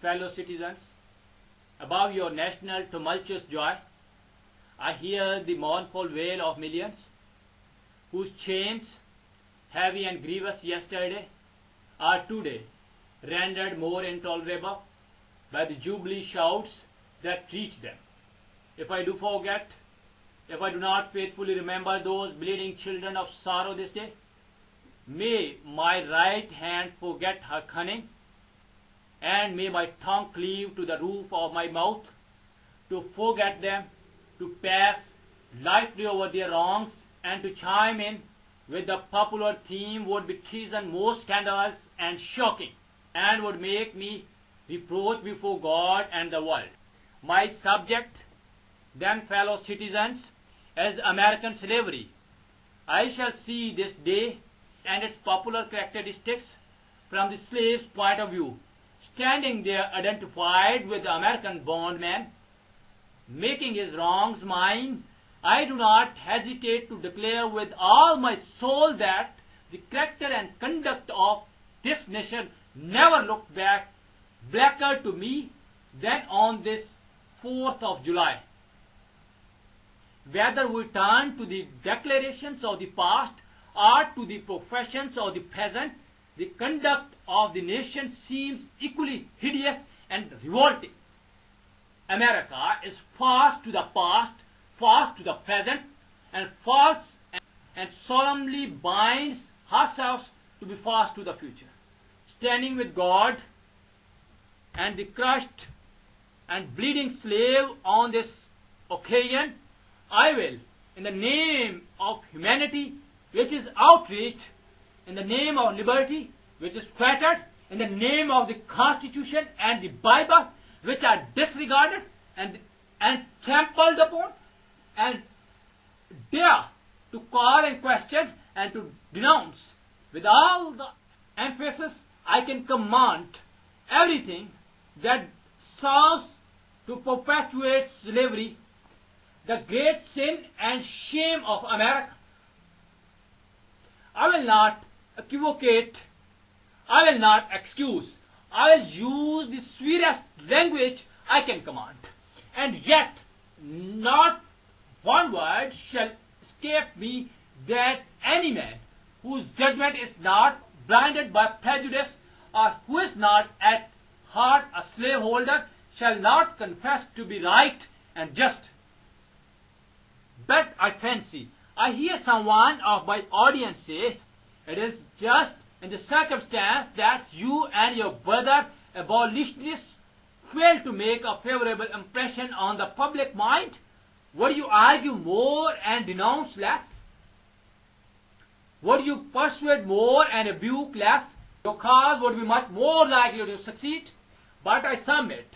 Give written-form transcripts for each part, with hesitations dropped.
fellow citizens, above your national tumultuous joy, I hear the mournful wail of millions, whose chains, heavy and grievous yesterday, are today rendered more intolerable by the jubilee shouts that reach them. If I do forget, if I do not faithfully remember those bleeding children of sorrow this day, may my right hand forget her cunning, and may my tongue cleave to the roof of my mouth, to forget them, to pass lightly over their wrongs, and to chime in with the popular theme would be treason most scandalous and shocking, and would make me reproach before God and the world. My subject, then fellow citizens, is American slavery. I shall see this day and its popular characteristics from the slave's point of view, standing there identified with the American bondman, making his wrongs mine. I do not hesitate to declare with all my soul that the character and conduct of this nation never looked back blacker to me than on this 4th of July. Whether we turn to the declarations of the past or to the professions of the present, the conduct of the nation seems equally hideous and revolting. America is false to the past, false to the present, and false and solemnly binds herself to be false to the future. Standing with God and the crushed and bleeding slave on this occasion, I will, in the name of humanity which is outraged, in the name of liberty which is fettered, in the name of the Constitution and the Bible which are disregarded and trampled upon, and dare to call in question and to denounce with all the emphasis I can command everything that serves to perpetuate slavery, the great sin and shame of America. I will not equivocate, I will not excuse, I will use the sweetest language I can command, and yet not one word shall escape me that any man whose judgment is not blinded by prejudice, or who is not at heart a slaveholder, shall not confess to be right and just. But I fancy I hear someone of my audience say, it is just in the circumstance that you and your brother abolitionists fail to make a favorable impression on the public mind, would you argue more and denounce less? Would you persuade more and rebuke less? Your cause would be much more likely to succeed. But I submit,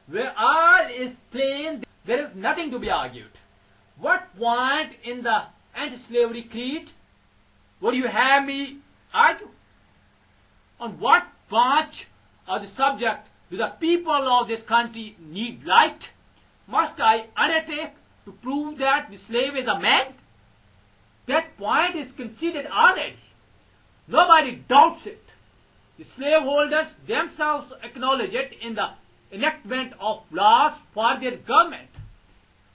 where all is plain, there is nothing to be argued. What point in the anti-slavery creed would you have me argue? On what branch of the subject do the people of this country need light? Must I undertake to prove that the slave is a man? That point is conceded already. Nobody doubts it. The slaveholders themselves acknowledge it in the enactment of laws for their government.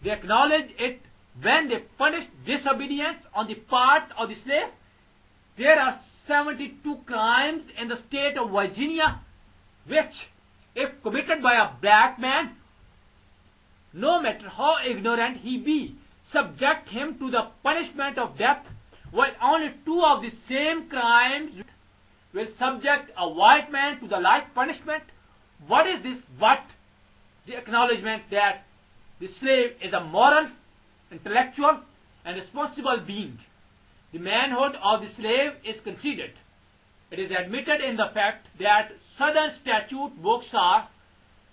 They acknowledge it when they punish disobedience on the part of the slave. There are 72 crimes in the state of Virginia which, if committed by a black man, no matter how ignorant he be, subject him to the punishment of death, while only 2 of the same crimes will subject a white man to the like punishment. What is this but the acknowledgement that the slave is a moral, intellectual, and responsible being? The manhood of the slave is conceded. It is admitted in the fact that Southern statute books are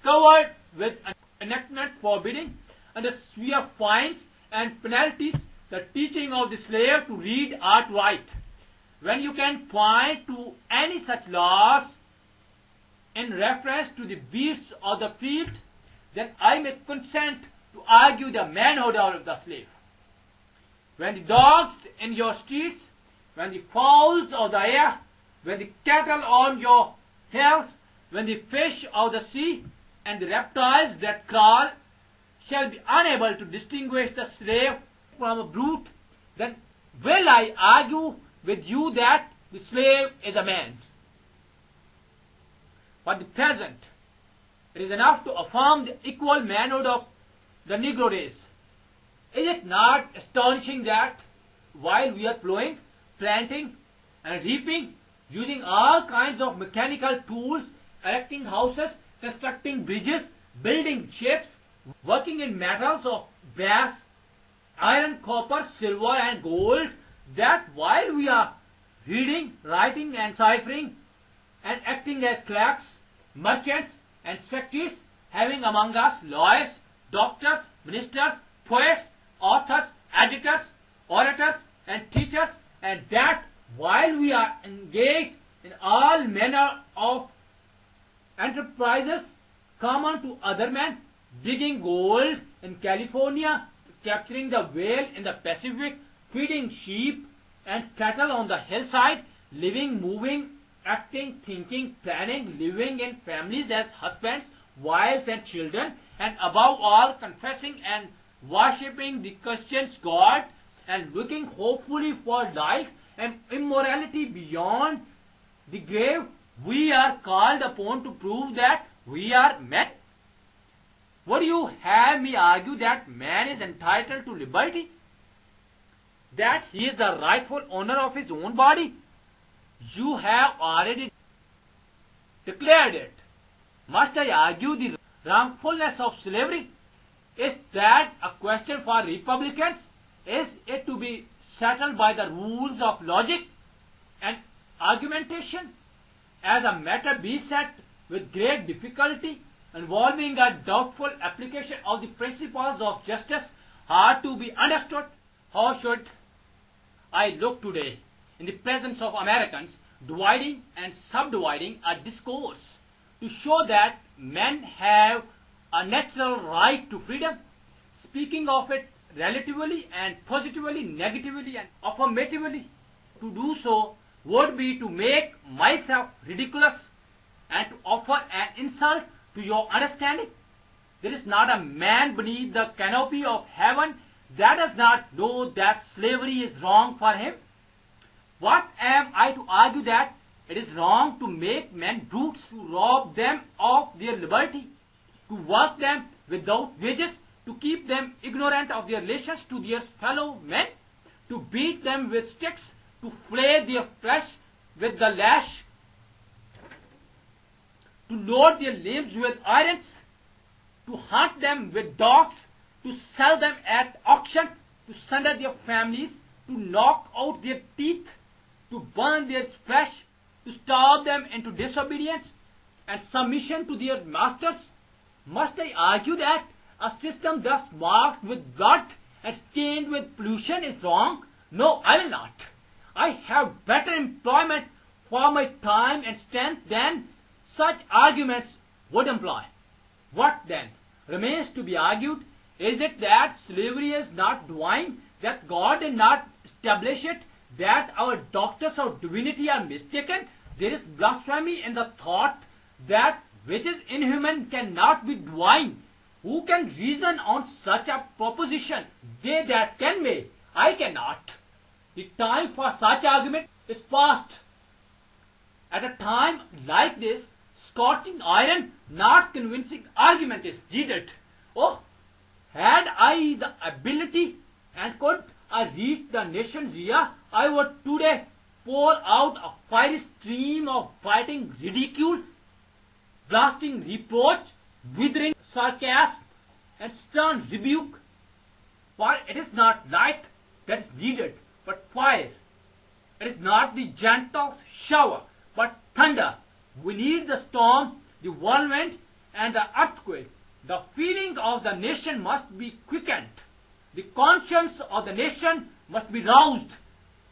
covered with an enactment forbidding, under severe fines and penalties, the teaching of the slave to read or to write. When you can point to any such laws in reference to the beasts of the field, then I may consent to argue the manhood of the slave. When the dogs in your streets, when the fowls of the air, when the cattle on your hills, when the fish of the sea, and the reptiles that crawl shall be unable to distinguish the slave from a brute, then will I argue with you that the slave is a man. For the present, it is enough to affirm the equal manhood of the Negro race. Is it not astonishing that while we are plowing, planting, and reaping, using all kinds of mechanical tools, erecting houses, constructing bridges, building ships, working in metals of brass, iron, copper, silver, and gold, that while we are reading, writing, and ciphering, and acting as clerks, merchants, and secretaries, having among us lawyers, doctors, ministers, poets, authors, editors, orators, and teachers, and that while we are engaged in all manner of enterprises common to other men, digging gold in California, capturing the whale in the Pacific, feeding sheep and cattle on the hillside, living, moving, acting, thinking, planning, living in families as husbands, wives, and children, and above all confessing and worshipping the Christian's God, and looking hopefully for life and immortality beyond the grave, we are called upon to prove that we are men. Would you have me argue that man is entitled to liberty? That he is the rightful owner of his own body? You have already declared it. Must I argue the wrongfulness of slavery? Is that a question for Republicans? Is it to be settled by the rules of logic and argumentation? As a matter beset with great difficulty, involving a doubtful application of the principles of justice, hard to be understood, how should I look today in the presence of Americans, dividing and subdividing a discourse to show that men have a natural right to freedom, speaking of it relatively and positively, negatively and affirmatively? To do so would be to make myself ridiculous and to offer an insult to your understanding. There is not a man beneath the canopy of heaven that does not know that slavery is wrong for him. What am I to argue that it is wrong to make men brutes, to rob them of their liberty, to work them without wages, to keep them ignorant of their relations to their fellow men, to beat them with sticks, to flay their flesh with the lash, to load their limbs with irons, to hunt them with dogs, to sell them at auction, to sunder their families, to knock out their teeth, to burn their flesh, to starve them into disobedience and submission to their masters? Must I argue that a system thus marked with blood and stained with pollution is wrong? No, I will not. I have better employment for my time and strength than such arguments would imply. What then remains to be argued? Is it that slavery is not divine, that God did not establish it, that our doctors of divinity are mistaken? There is blasphemy in the thought that which is inhuman cannot be divine. Who can reason on such a proposition? They that can may, I cannot. The time for such argument is past. At a time like this, scorching iron, not convincing argument is needed. Oh, had I the ability and could I reach the nation's ear, I would today pour out a fiery stream of biting ridicule, blasting reproach, withering sarcasm, and stern rebuke. For it is not light that is needed, but fire. It is not the gentle shower, but thunder. We need the storm, the whirlwind, and the earthquake. The feeling of the nation must be quickened. The conscience of the nation must be roused.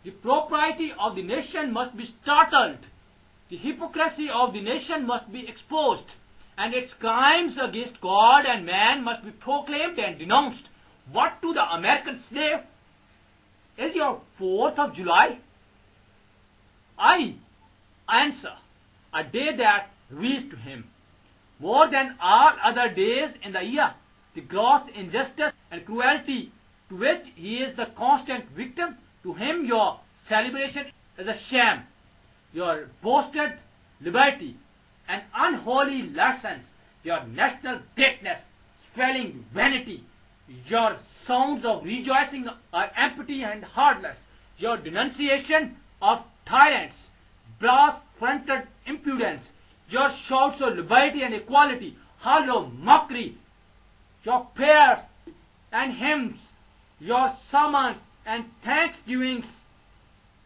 The propriety of the nation must be startled. The hypocrisy of the nation must be exposed, and its crimes against God and man must be proclaimed and denounced. What to the American slave? Is your 4th of July? I answer, a day that reached to him. more than all other days in the year, the gross injustice and cruelty to which he is the constant victim, to him your celebration is a sham. Your boasted liberty and unholy license, your national greatness, swelling vanity, your sounds of rejoicing are empty and heartless. Your denunciation of tyrants, brass-fronted impudence, your shouts of liberty and equality, hollow mockery, your prayers and hymns, your sermons and thanksgivings,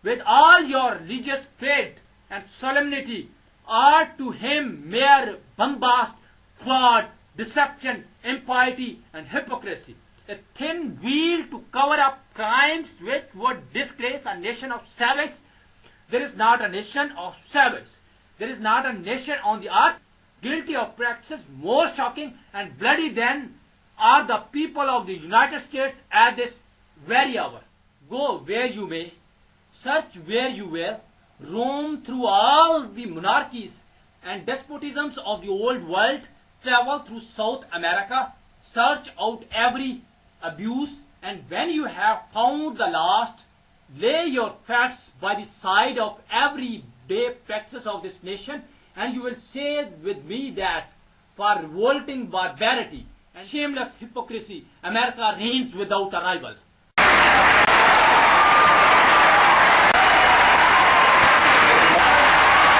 with all your religious faith and solemnity, are to him mere bombast, fraud, deception, impiety, and hypocrisy. A thin veil to cover up crimes which would disgrace a nation of savages. There is not a nation of savages. There is not a nation on the earth guilty of practices more shocking and bloody than are the people of the United States at this very hour. Go where you may, search where you will, roam through all the monarchies and despotisms of the old world, travel through South America, search out every abuse, and when you have found the last, lay your facts by the side of everyday practices of this nation, and you will say with me that for revolting barbarity and shameless hypocrisy, America reigns without a rival.